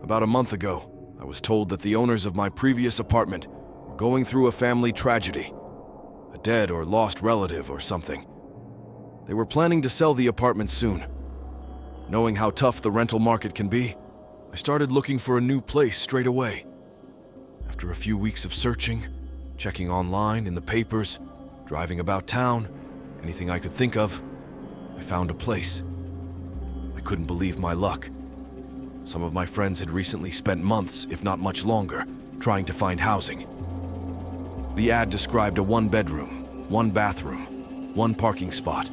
About a month ago, I was told that the owners of my previous apartment were going through a family tragedy. A dead or lost relative or something. They were planning to sell the apartment soon. Knowing how tough the rental market can be, I started looking for a new place straight away. After a few weeks of searching, checking online, in the papers, driving about town, anything I could think of, I found a place. I couldn't believe my luck. Some of my friends had recently spent months, if not much longer, trying to find housing. The ad described a one-bedroom, one-bathroom, one parking spot,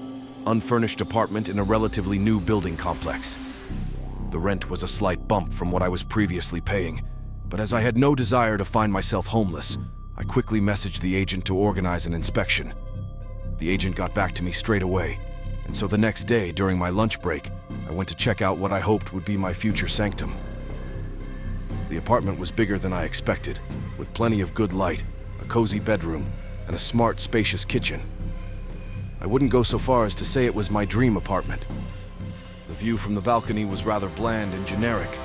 unfurnished apartment in a relatively new building complex. The rent was a slight bump from what I was previously paying, but as I had no desire to find myself homeless, I quickly messaged the agent to organize an inspection. The agent got back to me straight away, and so the next day, during my lunch break, I went to check out what I hoped would be my future sanctum. The apartment was bigger than I expected, with plenty of good light, a cozy bedroom, and a smart, spacious kitchen. I wouldn't go so far as to say it was my dream apartment. The view from the balcony was rather bland and generic,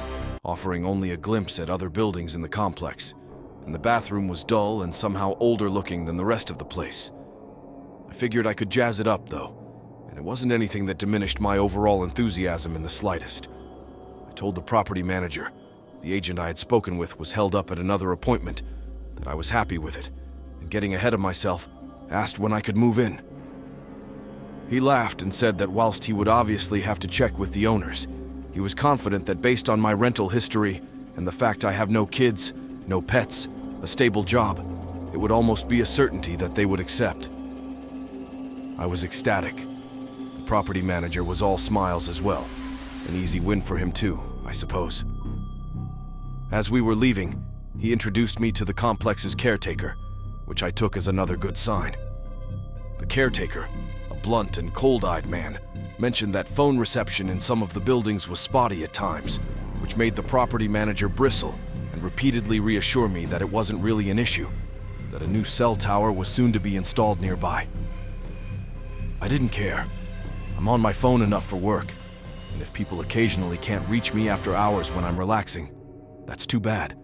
offering only a glimpse at other buildings in the complex, and the bathroom was dull and somehow older looking than the rest of the place. I figured I could jazz it up, though, and it wasn't anything that diminished my overall enthusiasm in the slightest. I told the property manager, the agent I had spoken with was held up at another appointment, that I was happy with it, and getting ahead of myself, asked when I could move in. He laughed and said that whilst he would obviously have to check with the owners, he was confident that based on my rental history and the fact I have no kids, no pets, a stable job, it would almost be a certainty that they would accept. I was ecstatic. The property manager was all smiles as well. An easy win for him too, I suppose. As we were leaving, he introduced me to the complex's caretaker, which I took as another good sign. The caretaker, a blunt and cold-eyed man, mentioned that phone reception in some of the buildings was spotty at times, which made the property manager bristle and repeatedly reassure me that it wasn't really an issue, that a new cell tower was soon to be installed nearby. I didn't care. I'm on my phone enough for work, and if people occasionally can't reach me after hours when I'm relaxing, that's too bad.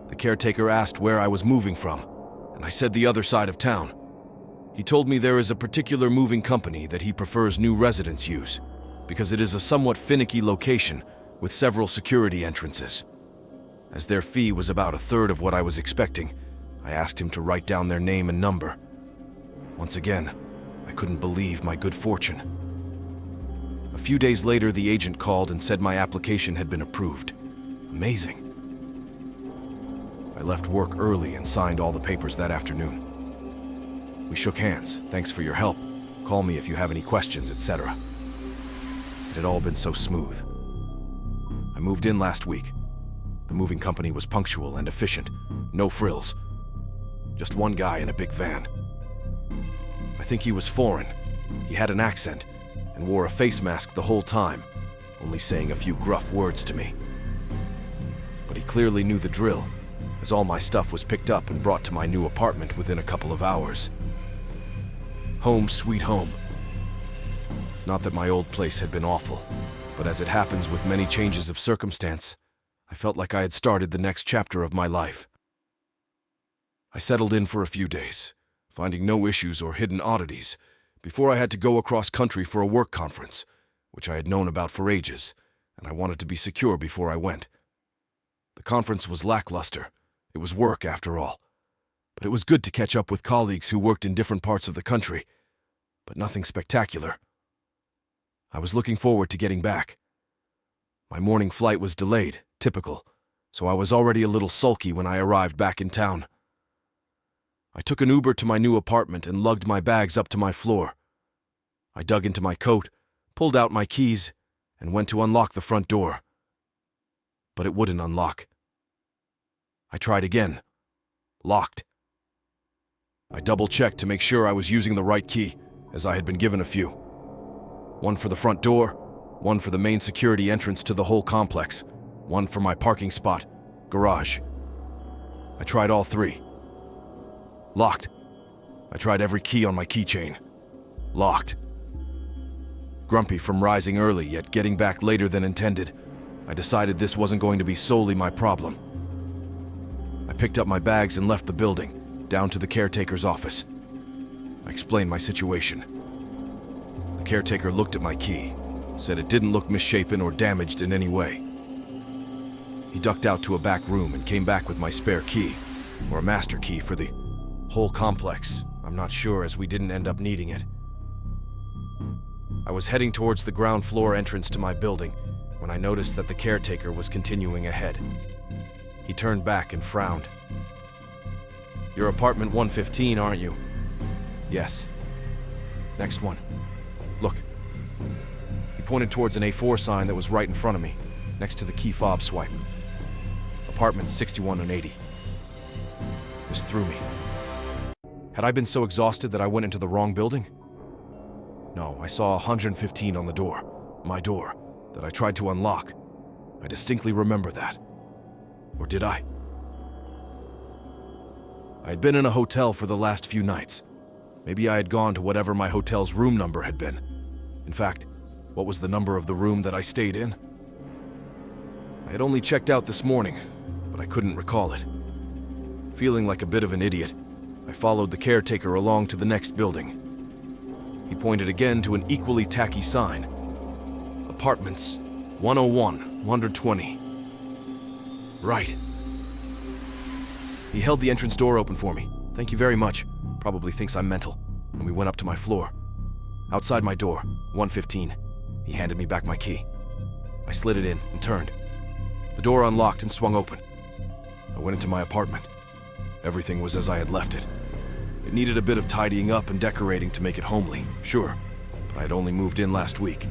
The caretaker asked where I was moving from, and I said the other side of town. He told me there is a particular moving company that he prefers new residents use, because it is a somewhat finicky location with several security entrances. As their fee was about a third of what I was expecting, I asked him to write down their name and number. Once again, I couldn't believe my good fortune. A few days later, the agent called and said my application had been approved. Amazing. I left work early and signed all the papers that afternoon. We shook hands. Thanks for your help. Call me if you have any questions, etc. It had all been so smooth. I moved in last week. The moving company was punctual and efficient. No frills. Just one guy in a big van. I think he was foreign. He had an accent and wore a face mask the whole time, only saying a few gruff words to me. But he clearly knew the drill, as all my stuff was picked up and brought to my new apartment within a couple of hours. Home sweet home. Not that my old place had been awful, but as it happens with many changes of circumstance, I felt like I had started the next chapter of my life. I settled in for a few days, finding no issues or hidden oddities, before I had to go across country for a work conference, which I had known about for ages, and I wanted to be secure before I went. The conference was lackluster. It was work, after all. But it was good to catch up with colleagues who worked in different parts of the country, but nothing spectacular. I was looking forward to getting back. My morning flight was delayed, typical, so I was already a little sulky when I arrived back in town. I took an Uber to my new apartment and lugged my bags up to my floor. I dug into my coat, pulled out my keys, and went to unlock the front door. But it wouldn't unlock. I tried again. Locked. I double-checked to make sure I was using the right key, as I had been given a few. One for the front door, one for the main security entrance to the whole complex, one for my parking spot, garage. I tried all three. Locked. I tried every key on my keychain. Locked. Grumpy from rising early yet getting back later than intended, I decided this wasn't going to be solely my problem. I picked up my bags and left the building, down to the caretaker's office. I explained my situation. The caretaker looked at my key, said it didn't look misshapen or damaged in any way. He ducked out to a back room and came back with my spare key, or a master key for the whole complex. I'm not sure, as we didn't end up needing it. I was heading towards the ground floor entrance to my building when I noticed that the caretaker was continuing ahead. He turned back and frowned. "You're apartment 115, aren't you?" "Yes." "Next one. Look." He pointed towards an A4 sign that was right in front of me, next to the key fob swipe. Apartments 61 and 80. This threw me. Had I been so exhausted that I went into the wrong building? No, I saw 115 on the door, my door, that I tried to unlock. I distinctly remember that. Or did I? I had been in a hotel for the last few nights. Maybe I had gone to whatever my hotel's room number had been. In fact, what was the number of the room that I stayed in? I had only checked out this morning, but I couldn't recall it. Feeling like a bit of an idiot, I followed the caretaker along to the next building. He pointed again to an equally tacky sign. Apartments 101, 120. Right. He held the entrance door open for me. "Thank you very much." Probably thinks I'm mental. And we went up to my floor. Outside my door, 115, he handed me back my key. I slid it in and turned. The door unlocked and swung open. I went into my apartment. Everything was as I had left it. It needed a bit of tidying up and decorating to make it homely, sure, but I had only moved in last week.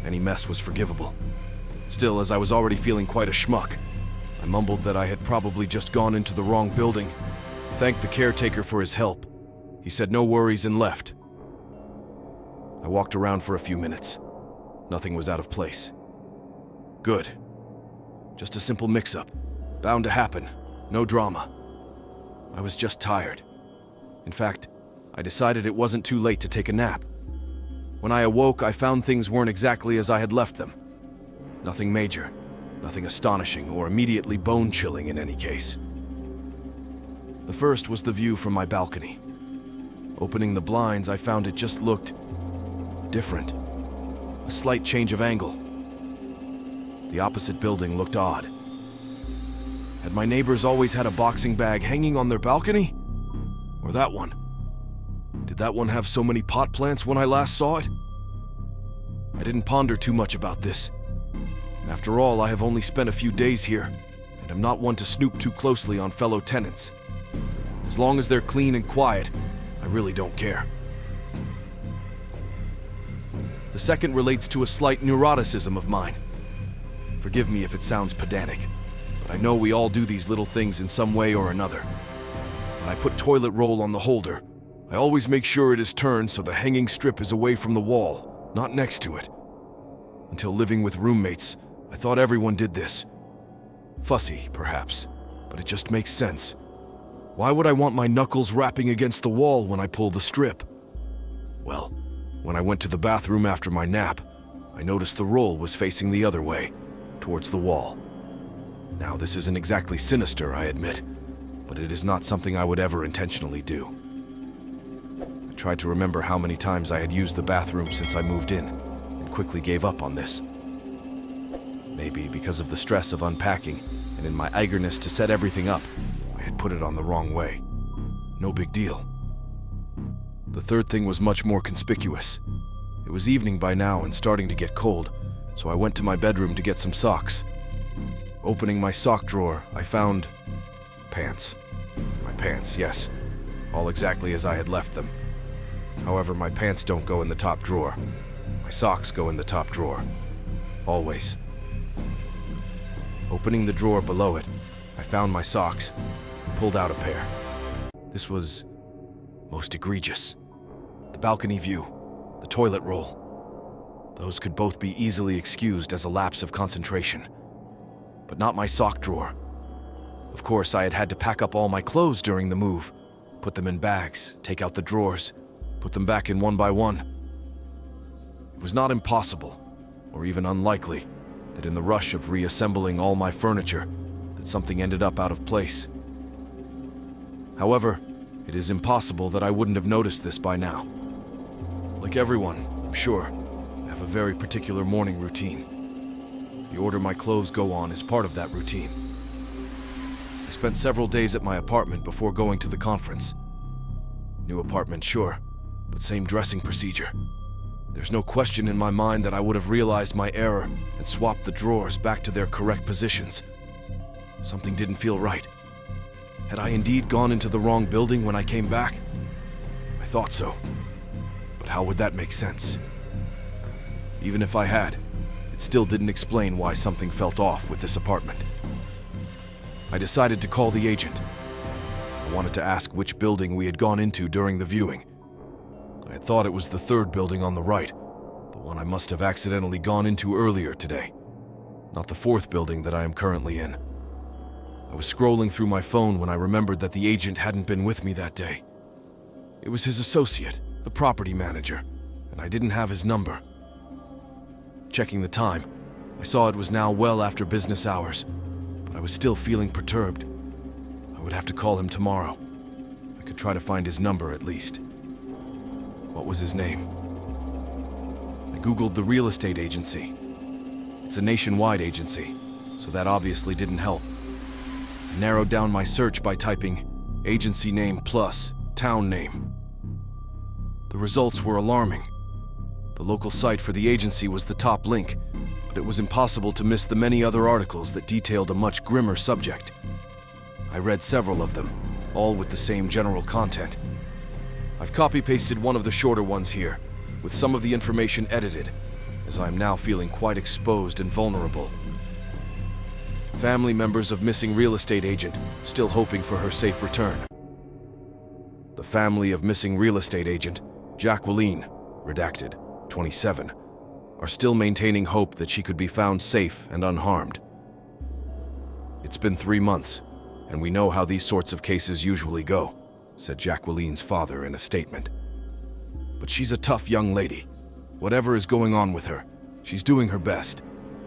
Any mess was forgivable. Still, as I was already feeling quite a schmuck, I mumbled that I had probably just gone into the wrong building, thanked the caretaker for his help. He said no worries and left. I walked around for a few minutes. Nothing was out of place. Good. Just a simple mix-up. Bound to happen. No drama. I was just tired. In fact, I decided it wasn't too late to take a nap. When I awoke, I found things weren't exactly as I had left them. Nothing major, nothing astonishing or immediately bone-chilling in any case. The first was the view from my balcony. Opening the blinds, I found it just looked different. A slight change of angle. The opposite building looked odd. Had my neighbors always had a boxing bag hanging on their balcony? Or that one? Did that one have so many pot plants when I last saw it? I didn't ponder too much about this. After all, I have only spent a few days here, and am not one to snoop too closely on fellow tenants. As long as they're clean and quiet, I really don't care. The second relates to a slight neuroticism of mine. Forgive me if it sounds pedantic, but I know we all do these little things in some way or another. When I put toilet roll on the holder, I always make sure it is turned so the hanging strip is away from the wall, not next to it. Until living with roommates, I thought everyone did this. Fussy, perhaps, but it just makes sense. Why would I want my knuckles rapping against the wall when I pull the strip? Well, when I went to the bathroom after my nap, I noticed the roll was facing the other way, towards the wall. Now, this isn't exactly sinister, I admit, but it is not something I would ever intentionally do. I tried to remember how many times I had used the bathroom since I moved in, and quickly gave up on this. Maybe because of the stress of unpacking, and in my eagerness to set everything up, I had put it on the wrong way. No big deal. The third thing was much more conspicuous. It was evening by now and starting to get cold, so I went to my bedroom to get some socks. Opening my sock drawer, I found pants. My pants, yes. All exactly as I had left them. However, my pants don't go in the top drawer. My socks go in the top drawer. Always. Opening the drawer below it, I found my socks and pulled out a pair. This was most egregious. The balcony view, the toilet roll. Those could both be easily excused as a lapse of concentration. But not my sock drawer. Of course, I had had to pack up all my clothes during the move, put them in bags, take out the drawers, put them back in one by one. It was not impossible, or even unlikely, that in the rush of reassembling all my furniture, that something ended up out of place. However, it is impossible that I wouldn't have noticed this by now. Like everyone, I'm sure, I have a very particular morning routine. The order my clothes go on is part of that routine. I spent several days at my apartment before going to the conference. New apartment, sure, but same dressing procedure. There's no question in my mind that I would have realized my error and swapped the drawers back to their correct positions. Something didn't feel right. Had I indeed gone into the wrong building when I came back? I thought so. But how would that make sense? Even if I had, it still didn't explain why something felt off with this apartment. I decided to call the agent. I wanted to ask which building we had gone into during the viewing. I had thought it was the third building on the right, the one I must have accidentally gone into earlier today, not the fourth building that I am currently in. I was scrolling through my phone when I remembered that the agent hadn't been with me that day. It was his associate, the property manager, and I didn't have his number. Checking the time, I saw it was now well after business hours, but I was still feeling perturbed. I would have to call him tomorrow. I could try to find his number at least. What was his name? I Googled the real estate agency. It's a nationwide agency, so that obviously didn't help. I narrowed down my search by typing agency name plus town name. The results were alarming. The local site for the agency was the top link, but it was impossible to miss the many other articles that detailed a much grimmer subject. I read several of them, all with the same general content. I've copy-pasted one of the shorter ones here, with some of the information edited, as I am now feeling quite exposed and vulnerable. Family members of missing real estate agent, still hoping for her safe return. The family of missing real estate agent, Jacqueline, redacted, 27, are still maintaining hope that she could be found safe and unharmed. It's been 3 months, and we know how these sorts of cases usually go, said Jacqueline's father in a statement. But she's a tough young lady. Whatever is going on with her, she's doing her best,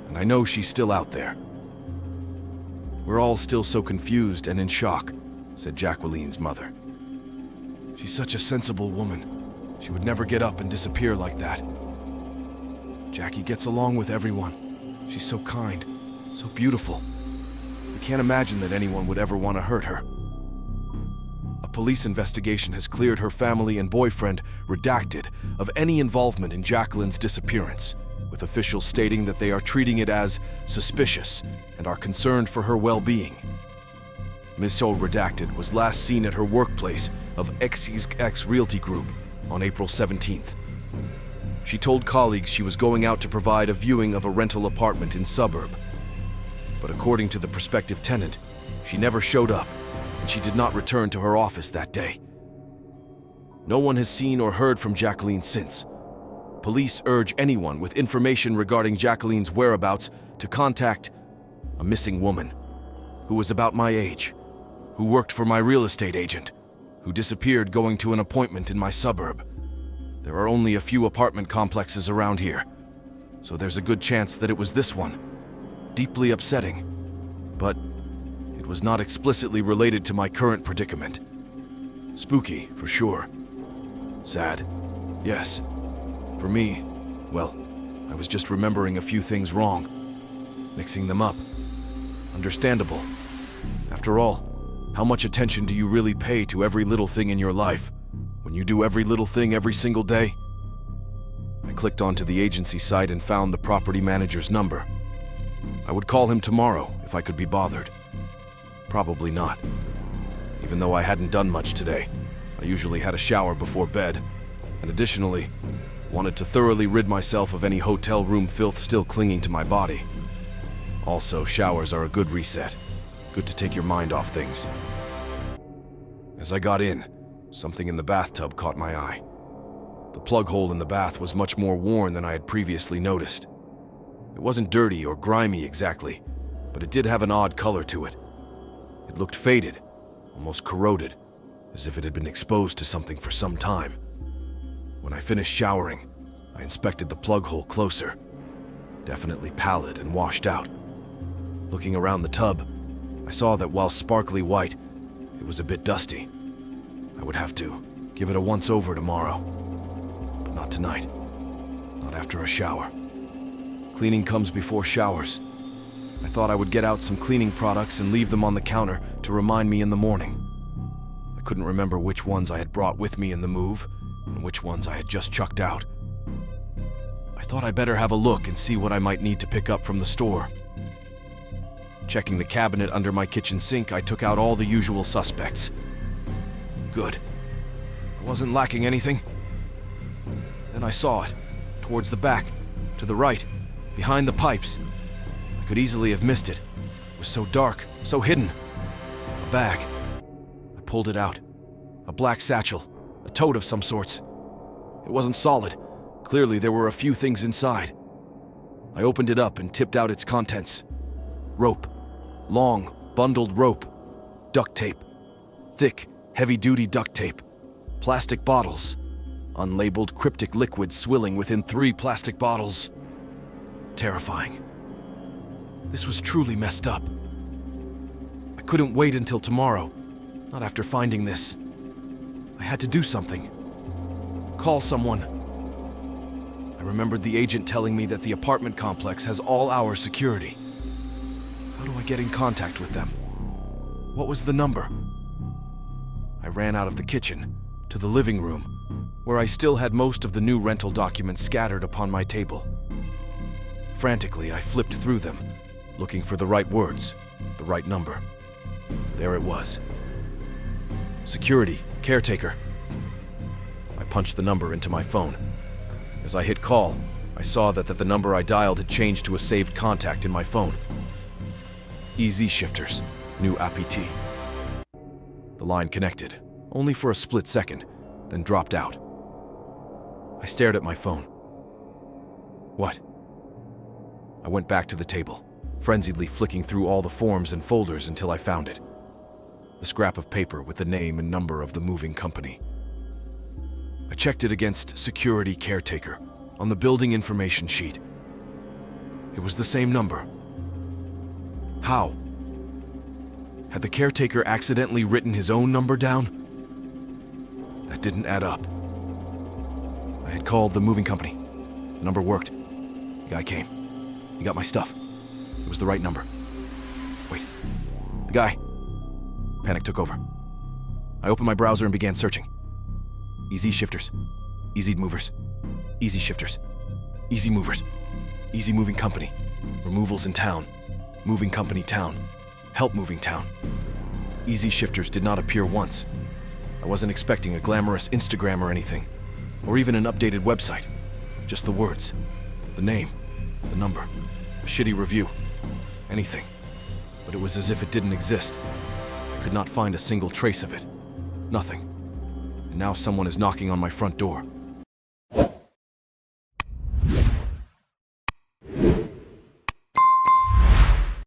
and I know she's still out there. We're all still so confused and in shock, said Jacqueline's mother. She's such a sensible woman. She would never get up and disappear like that. Jackie gets along with everyone. She's so kind, so beautiful. I can't imagine that anyone would ever want to hurt her. A police investigation has cleared her family and boyfriend, redacted, of any involvement in Jacqueline's disappearance, with officials stating that they are treating it as suspicious and are concerned for her well-being. Ms. O. redacted was last seen at her workplace of XXX Realty Group on April 17th. She told colleagues she was going out to provide a viewing of a rental apartment in suburb. But according to the prospective tenant, she never showed up, and she did not return to her office that day. No one has seen or heard from Jacqueline since. Police urge anyone with information regarding Jacqueline's whereabouts to contact a missing woman who was about my age, who worked for my real estate agent, who disappeared going to an appointment in my suburb. There are only a few apartment complexes around here, so there's a good chance that it was this one. Deeply upsetting, but it was not explicitly related to my current predicament. Spooky, for sure. Sad, yes. For me, well, I was just remembering a few things wrong, mixing them up. Understandable. After all, how much attention do you really pay to every little thing in your life when you do every little thing every single day? I clicked onto the agency site and found the property manager's number. I would call him tomorrow if I could be bothered. Probably not. Even though I hadn't done much today, I usually had a shower before bed, and additionally, wanted to thoroughly rid myself of any hotel room filth still clinging to my body. Also, showers are a good reset. Good to take your mind off things. As I got in, something in the bathtub caught my eye. The plug hole in the bath was much more worn than I had previously noticed. It wasn't dirty or grimy exactly, but it did have an odd color to it. It looked faded, almost corroded, as if it had been exposed to something for some time. When I finished showering, I inspected the plug hole closer. definitely pallid and washed out. Looking around the tub, I saw that while sparkly white, it was a bit dusty. I would have to give it a once-over tomorrow, but not tonight, not after a shower. Cleaning comes before showers. I thought I would get out some cleaning products and leave them on the counter to remind me in the morning. I couldn't remember which ones I had brought with me in the move and which ones I had just chucked out. I thought I better have a look and see what I might need to pick up from the store. Checking the cabinet under my kitchen sink, I took out all the usual suspects. Good. I wasn't lacking anything. Then I saw it, towards the back, to the right, behind the pipes. I could easily have missed it. It was so dark, so hidden. A bag. I pulled it out. A black satchel, a tote of some sorts. It wasn't solid. Clearly there were a few things inside. I opened it up and tipped out its contents. Rope. Long, bundled rope. Duct tape. Thick, heavy-duty duct tape. Plastic bottles. Unlabeled cryptic liquid swilling within 3 plastic bottles. Terrifying. This was truly messed up. I couldn't wait until tomorrow, not after finding this. I had to do something. Call someone. I remembered the agent telling me that the apartment complex has all-hour security. How do I get in contact with them? What was the number? I ran out of the kitchen, to the living room, where I still had most of the new rental documents scattered upon my table. Frantically, I flipped through them, looking for the right words, the right number. There it was. Security, caretaker. I punched the number into my phone. As I hit call, I saw that the number I dialed had changed to a saved contact in my phone. EZ Shifters, new APT. The line connected, only for a split second, then dropped out. I stared at my phone. What? I went back to the table, frenziedly flicking through all the forms and folders until I found it. The scrap of paper with the name and number of the moving company. I checked it against security caretaker on the building information sheet. It was the same number. How? Had the caretaker accidentally written his own number down? That didn't add up. I had called the moving company. The number worked. The guy came. He got my stuff. It was the right number. Wait. The guy. Panic took over. I opened my browser and began searching. EZ Shifters. EZ Movers. EZ Shifters. EZ Movers. EZ Moving Company. Removals in town. Moving Company town. Help moving town. EZ Shifters did not appear once. I wasn't expecting a glamorous Instagram or anything, or even an updated website. Just the words, the name, the number, a shitty review, anything. But it was as if it didn't exist. Could not find a single trace of it. Nothing. And now someone is knocking on my front door.